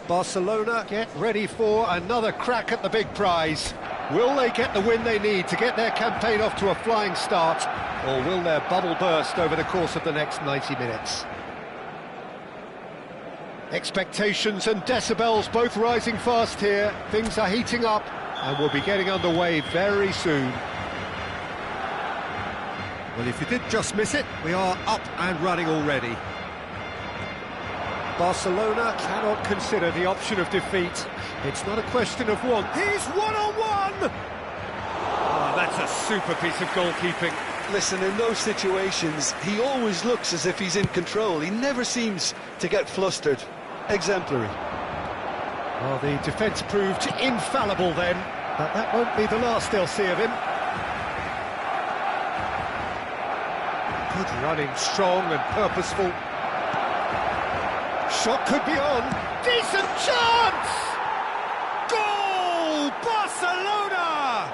Barcelona get ready for another crack at the big prize. Will they get the win they need to get their campaign off to a flying start, or will their bubble burst over the course of the next 90 minutes? Expectations and decibels both rising fast here. Things are heating up and we'll be getting underway very soon. Well, if you did just miss it, we are up and running already. Barcelona cannot consider the option of defeat. It's not a question of one. He's one-on-one! Oh, that's a super piece of goalkeeping. Listen, in those situations, he always looks as if he's in control. He never seems to get flustered. Exemplary. Well, the defence proved infallible then, but that won't be the last they'll see of him. Good running, strong and purposeful. Shot could be on. Decent chance! Goal! Barcelona!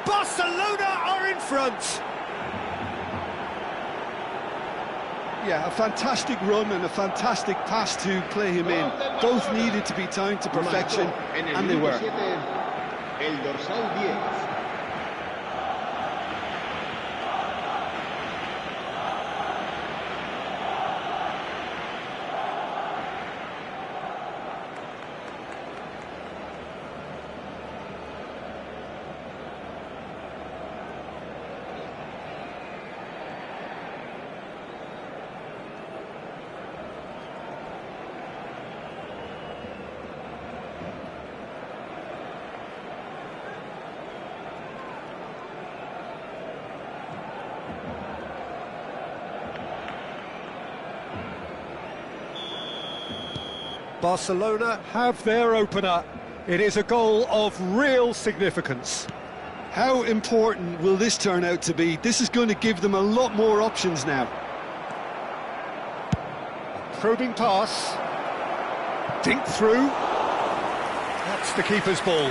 Barcelona are in front. Yeah, a fantastic run and a fantastic pass to play him in. Both needed to be timed to perfection, and they were. El dorsal 10. Barcelona have their opener. It is a goal of real significance. How important will this turn out to be? This is going to give them a lot more options now. Probing pass. Dink through. That's the keeper's ball.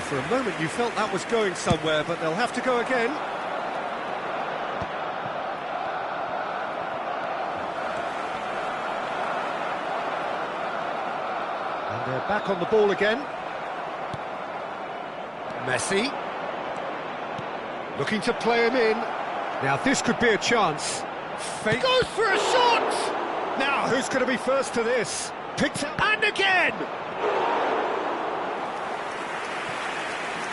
For a moment you felt that was going somewhere, but they'll have to go again. Back on the ball again. Messi. Looking to play him in. Now this could be a chance. Fake. Goes for a shot! Now who's going to be first to this? Picks up and again!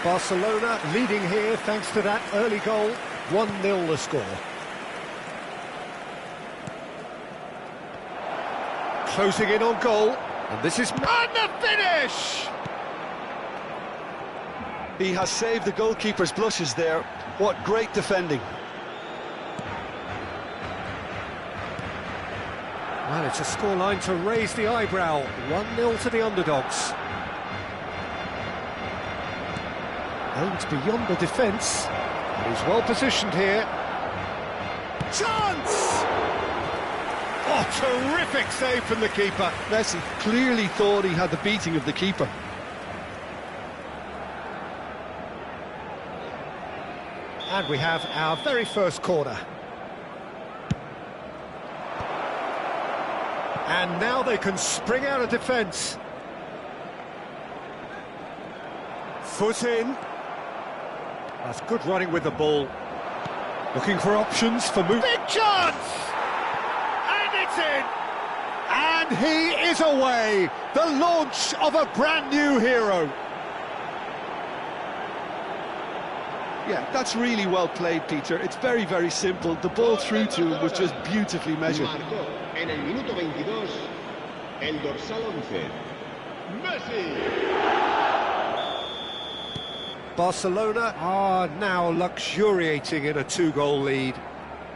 Barcelona leading here thanks to that early goal. 1-0 the score. Closing in on goal. And this is... And the finish! He has saved the goalkeeper's blushes there. What great defending. Well, it's a scoreline to raise the eyebrow. 1-0 to the underdogs. Aims beyond the defence. And he's well positioned here. Chance! Oh, terrific save from the keeper. Messi clearly thought he had the beating of the keeper. And we have our very first corner. And now they can spring out of defence. Foot in. That's good running with the ball. Looking for options for move. Big chance! And it's in! And he is away! The launch of a brand new hero. Yeah, that's really well played, Peter. It's very, very simple. The ball through to him was just beautifully measured. En el minuto 22, el dorsal 11, Messi. Barcelona are now luxuriating in a 2-goal lead.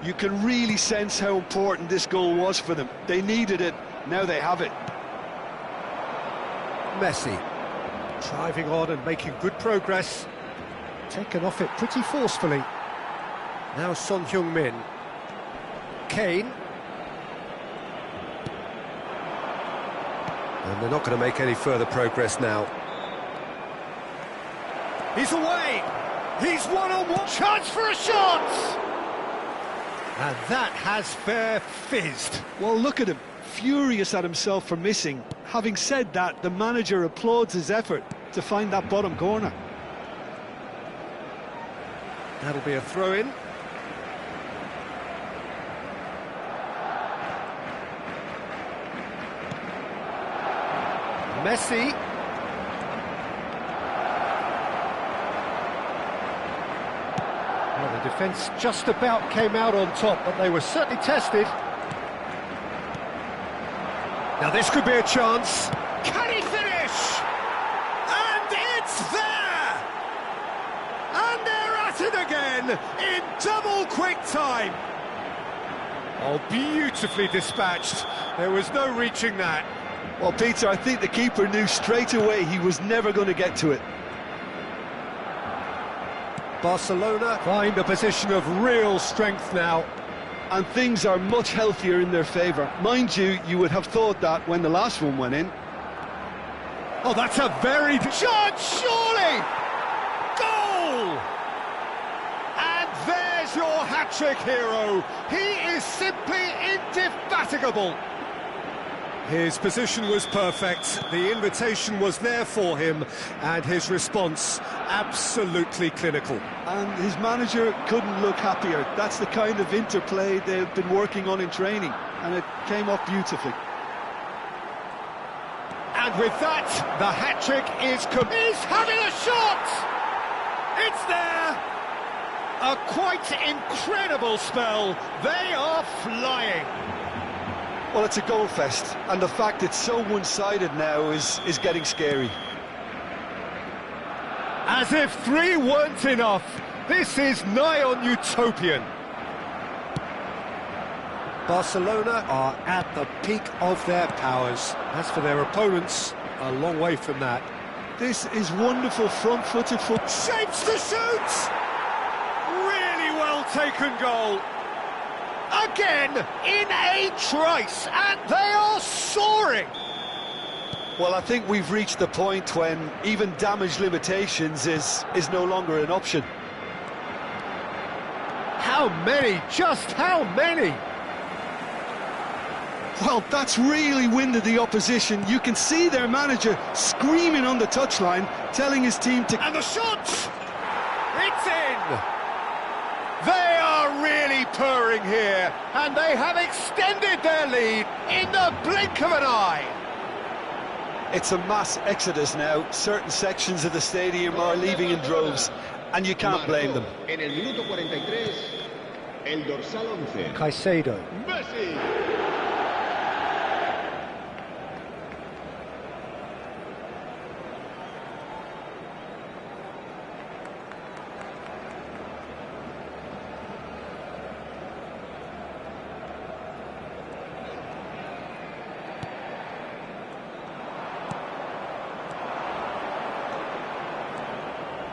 You can really sense how important this goal was for them. They needed it, now they have it. Messi driving on and making good progress. Taken off it pretty forcefully. Now Son Heung-min. Kane. And they're not going to make any further progress now. He's away! He's one-on-one! Chance for a shot! And that has fair fizzed. Well, look at him, furious at himself for missing. Having said that, the manager applauds his effort to find that bottom corner. That'll be a throw-in. Messi. Well, the defence just about came out on top, but they were certainly tested. Now this could be a chance. Can he finish? And it's there! And they're at it again in double quick time. Oh, beautifully dispatched. There was no reaching that. Well, Peter, I think the keeper knew straight away he was never going to get to it. Barcelona find a position of real strength now. And things are much healthier in their favour. Mind you, you would have thought that when the last one went in. Oh, that's a very... Shot, surely! Goal! And there's your hat-trick hero. He is simply indefatigable. His position was perfect, the invitation was there for him, and his response absolutely clinical. And his manager couldn't look happier. That's the kind of interplay they've been working on in training, and it came off beautifully. And with that, the hat-trick is he's having a shot! It's there! A quite incredible spell. They are flying. Well, it's a goal fest, and the fact it's so one-sided now is getting scary. As if 3 weren't enough, this is nigh on utopian. Barcelona are at the peak of their powers. As for their opponents, a long way from that. This is wonderful front-footed football. Shapes to shoot! Really well taken goal. Again, in a trice, and they are soaring! Well, I think we've reached the point when even damage limitations is no longer an option. How many? Just how many? Well, that's really winded the opposition. You can see their manager screaming on the touchline, telling his team to... And the shot! It's in! They are really purring here, and they have extended their lead in the blink of an eye. It's a mass exodus now. Certain sections of the stadium are leaving in droves, and you can't blame them. En el minuto 43, el dorsal 11. Caicedo. Messi.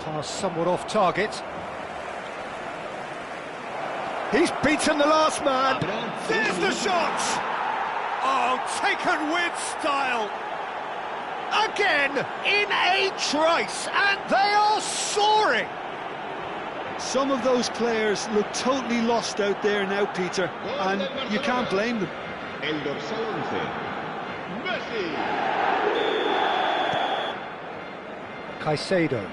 Pass somewhat off target. He's beaten the last man. There's the shot! Oh, taken with style. Again, in a trice, and they are soaring. Some of those players look totally lost out there now, Peter, and you can't blame them. El dorsal 11. Messi. Caicedo.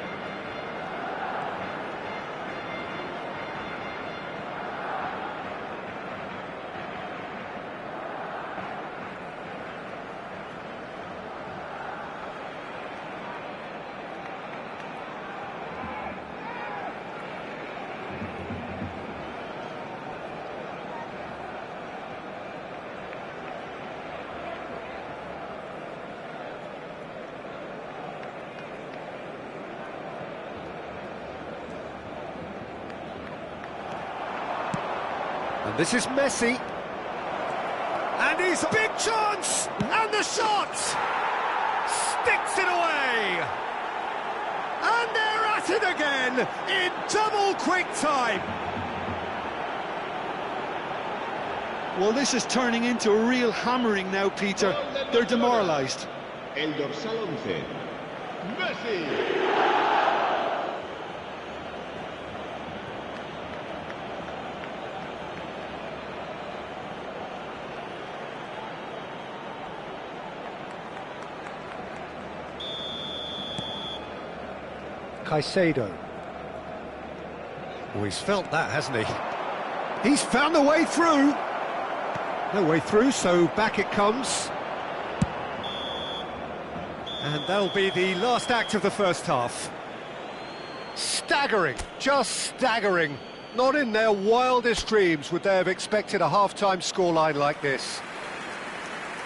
And this is Messi. And he's a big chance! And the shot! Sticks it away! And they're at it again in double quick time. Well, this is turning into a real hammering now, Peter. They're demoralised. El dorsal 11. Messi. Caicedo. Oh, he's felt that, hasn't he? He's found the way through. No way through, so back it comes. And that'll be the last act of the first half. Staggering, just staggering. Not in their wildest dreams would they have expected a half-time scoreline like this.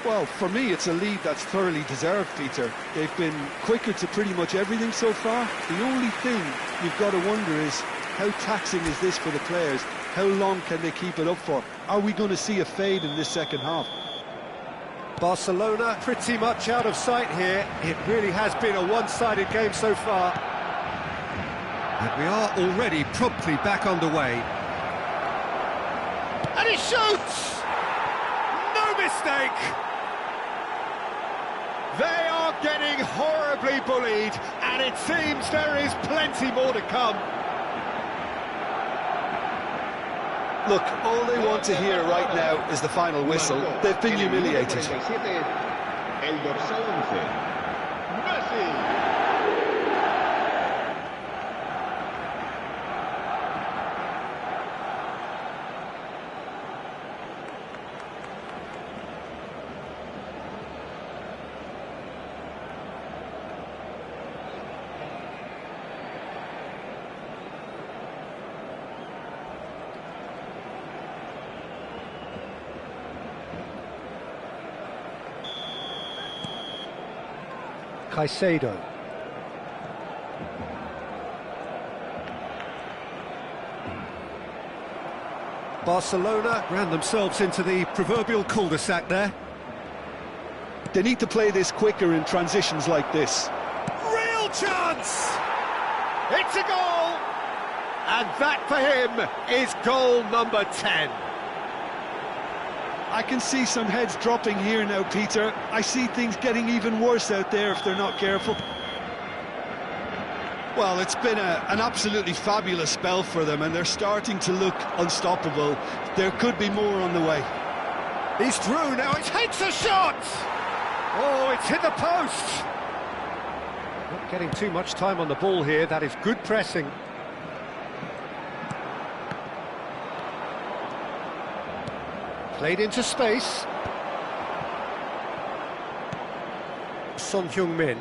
Well, for me, it's a lead that's thoroughly deserved, Peter. They've been quicker to pretty much everything so far. The only thing you've got to wonder is, how taxing is this for the players? How long can they keep it up for? Are we going to see a fade in this second half? Barcelona pretty much out of sight here. It really has been a one-sided game so far. And we are already promptly back underway. And he shoots! No mistake! They are getting horribly bullied, and it seems there is plenty more to come. Look, all they want to hear right now is the final whistle. They've been humiliated. El dorsal 11. Messi. Caicedo. Barcelona ran themselves into the proverbial cul-de-sac there. They need to play this quicker in transitions like this. Real chance! It's a goal! And that for him is goal number 10. I can see some heads dropping here now, Peter. I see things getting even worse out there if they're not careful. Well, it's been an absolutely fabulous spell for them, and they're starting to look unstoppable. There could be more on the way. He's through now, it takes a shot! Oh, it's hit the post! Not getting too much time on the ball here, that is good pressing. Played into space. Son Heung-min.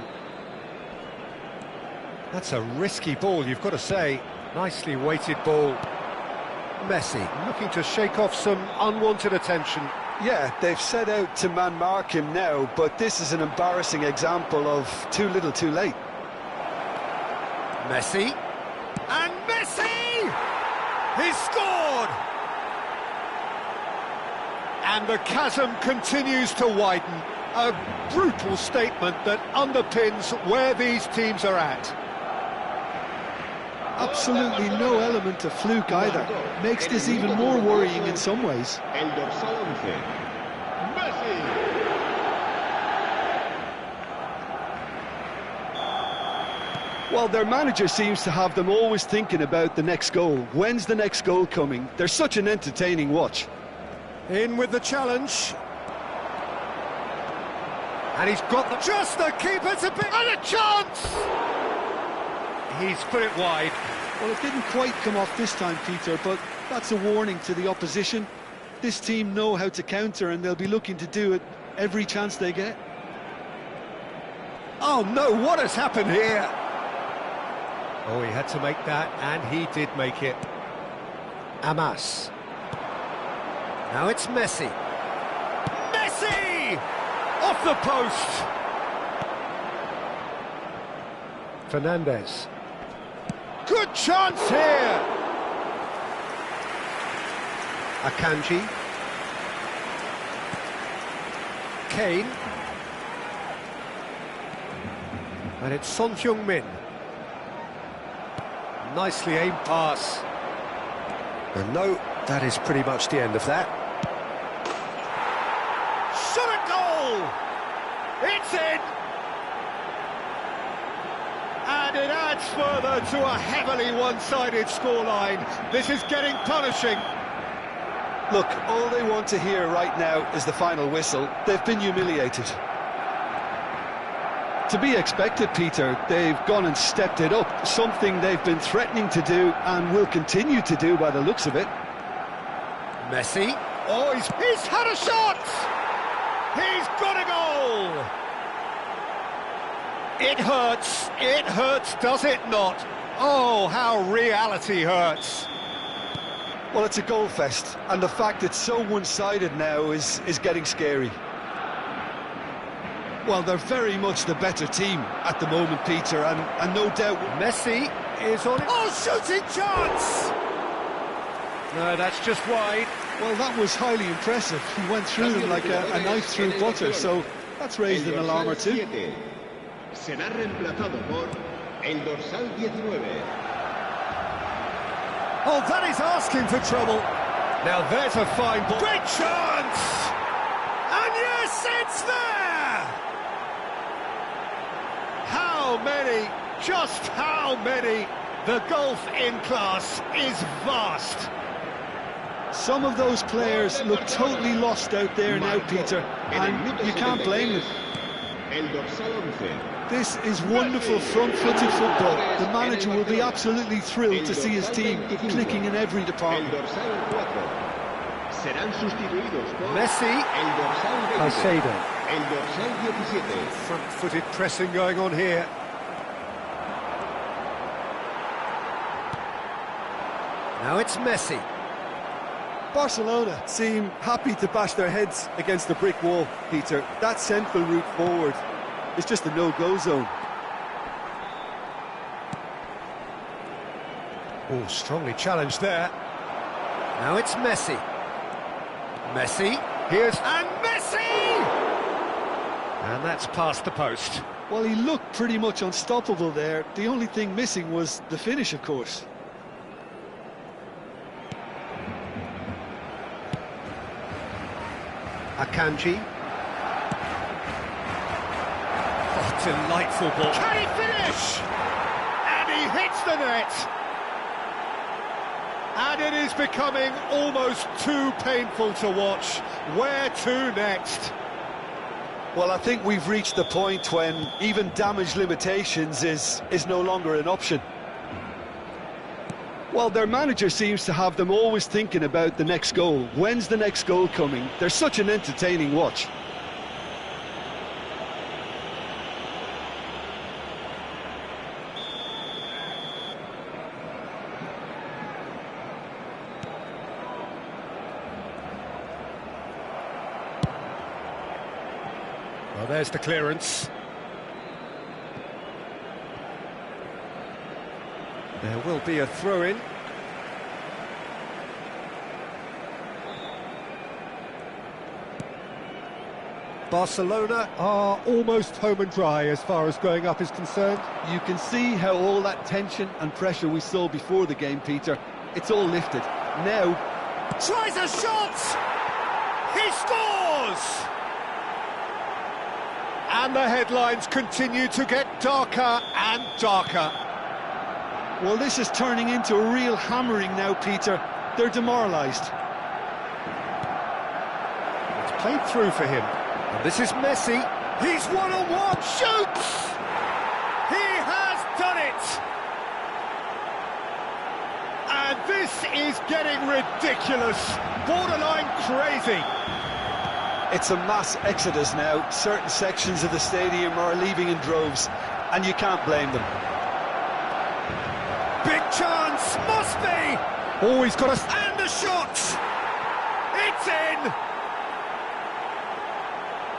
That's a risky ball, you've got to say. Nicely weighted ball. Messi looking to shake off some unwanted attention. Yeah, they've set out to man-mark him now, but this is an embarrassing example of too little too late. Messi. And Messi! He's scored! And the chasm continues to widen. A brutal statement that underpins where these teams are at. Absolutely no element of fluke either. Makes this even more worrying in some ways. El dorsal 11, Messi. Well, their manager seems to have them always thinking about the next goal. When's the next goal coming? They're such an entertaining watch. In with the challenge. And he's got the... Just the keeper to be... And a chance! He's put it wide. Well, it didn't quite come off this time, Peter, but that's a warning to the opposition. This team know how to counter, and they'll be looking to do it every chance they get. Oh no, what has happened here? Oh, he had to make that, and he did make it. Amas. Now it's Messi. Messi! Off the post! Fernandez. Good chance here! Akanji. Kane. And it's Son Heung-min. Nicely aimed pass. And no, that is pretty much the end of that. Shot a goal! It's in! And it adds further to a heavily one-sided scoreline. This is getting punishing. Look, all they want to hear right now is the final whistle. They've been humiliated. To be expected, Peter. They've gone and stepped it up, something they've been threatening to do and will continue to do by the looks of it. Messi. Oh, he's had a shot! He's got a goal! It hurts, does it not? Oh, how reality hurts. Well, it's a goal fest, and the fact it's so one-sided now is getting scary. Well, they're very much the better team at the moment, Peter, and no doubt... Messi is on it. Oh, shooting chance! No, that's just wide. Well, that was highly impressive. He went through them like a knife through butter, so that's raised an alarm or two. Será reemplazado por el dorsal 19. Oh, that is asking for trouble. Now there's a fine ball. Great chance! And yes, it's there! How many? Just how many? The gulf in class is vast. Some of those players look totally lost out there now, Peter, and you can't blame them. El dorsal 11. This is wonderful front-footed football. The manager will be absolutely thrilled to see his team clicking in every department. Serán sustituidos por Messi. el dorsal 20. Caicedo. El dorsal 17. Front-footed pressing going on here. Now it's Messi. Barcelona seem happy to bash their heads against the brick wall, Peter. That central route forward is just a no-go zone. Oh, strongly challenged there. Now it's Messi. Messi, here's... And Messi! And that's past the post. Well, he looked pretty much unstoppable there. The only thing missing was the finish, of course. Akanji. Oh, delightful ball. Can he finish? And he hits the net. And it is becoming almost too painful to watch. Where to next? Well, I think we've reached the point when even damage limitations is no longer an option. Well, their manager seems to have them always thinking about the next goal. When's the next goal coming? They're such an entertaining watch. Well, there's the clearance. There will be a throw-in. Barcelona are almost home and dry as far as going up is concerned. You can see how all that tension and pressure we saw before the game, Peter, it's all lifted. Now... Tries a shot! He scores! And the headlines continue to get darker and darker. Well, this is turning into a real hammering now, Peter. They're demoralised. It's played through for him. And this is Messi. He's one-on-one, shoots! He has done it! And this is getting ridiculous, borderline crazy. It's a mass exodus now. Certain sections of the stadium are leaving in droves, and you can't blame them. Big chance, must be! Oh, he's got a... And the shot! It's in!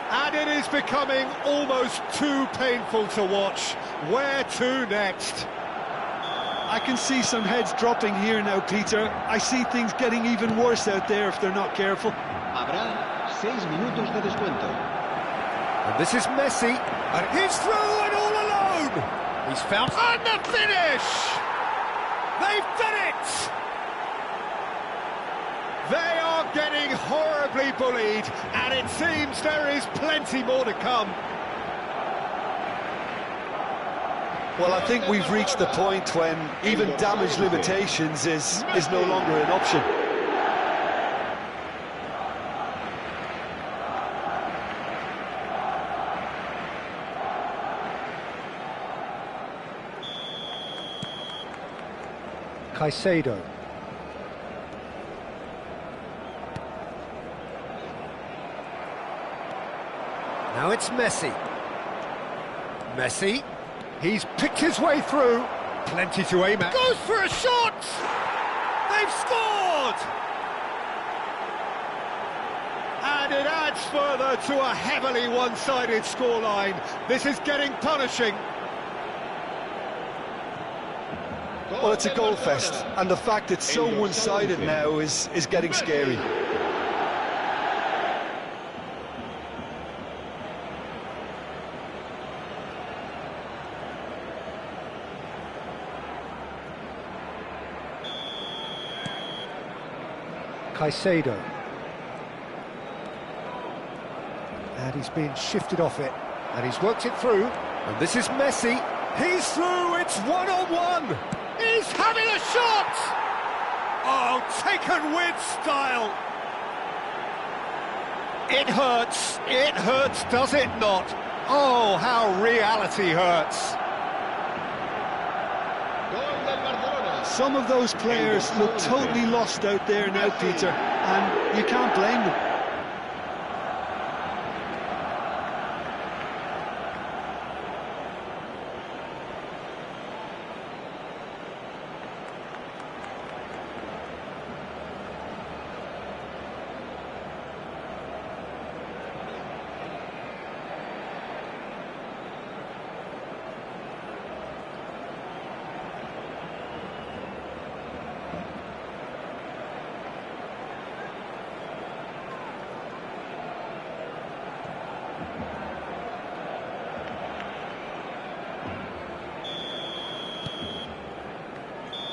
And it is becoming almost too painful to watch. Where to next? I can see some heads dropping here now, Peter. I see things getting even worse out there if they're not careful. Habrá 6 minutos de descuento. And this is Messi. And he's through and all alone! He's found... And the finish! They've done it! They are getting horribly bullied, and it seems there is plenty more to come. Well, I think we've reached the point when even damage limitations is no longer an option. Caicedo. Now it's Messi. Messi. He's picked his way through. Plenty to aim at. Goes for a shot! They've scored! And it adds further to a heavily one-sided scoreline. This is getting punishing. Well, it's a goal fest, and the fact it's so one-sided now is getting scary. Caicedo. And he's been shifted off it, and he's worked it through. And this is Messi. He's through, it's one-on-one. He's having a shot! Oh, taken with style. It hurts, does it not? Oh, how reality hurts. Some of those players look totally lost out there now, Peter, and you can't blame them.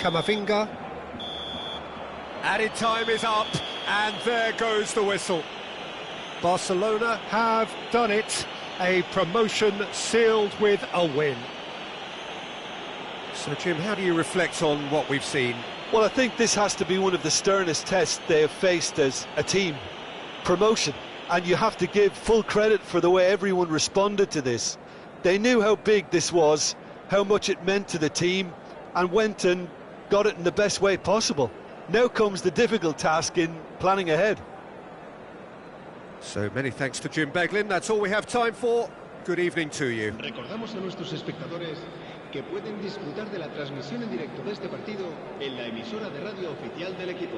Camavinga. Added time is up, and there goes the whistle. Barcelona have done it. A promotion sealed with a win. So, Jim, how do you reflect on what we've seen? Well, I think this has to be one of the sternest tests they have faced as a team. Promotion. And you have to give full credit for the way everyone responded to this. They knew how big this was, how much it meant to the team, and went and got it in the best way possible. Now comes the difficult task in planning ahead. So many thanks to Jim Beglin. That's all we have time for. Good evening to you. Recordamos a nuestros espectadores que pueden disfrutar de la transmisión en directo de este partido en la emisora de radio oficial del equipo.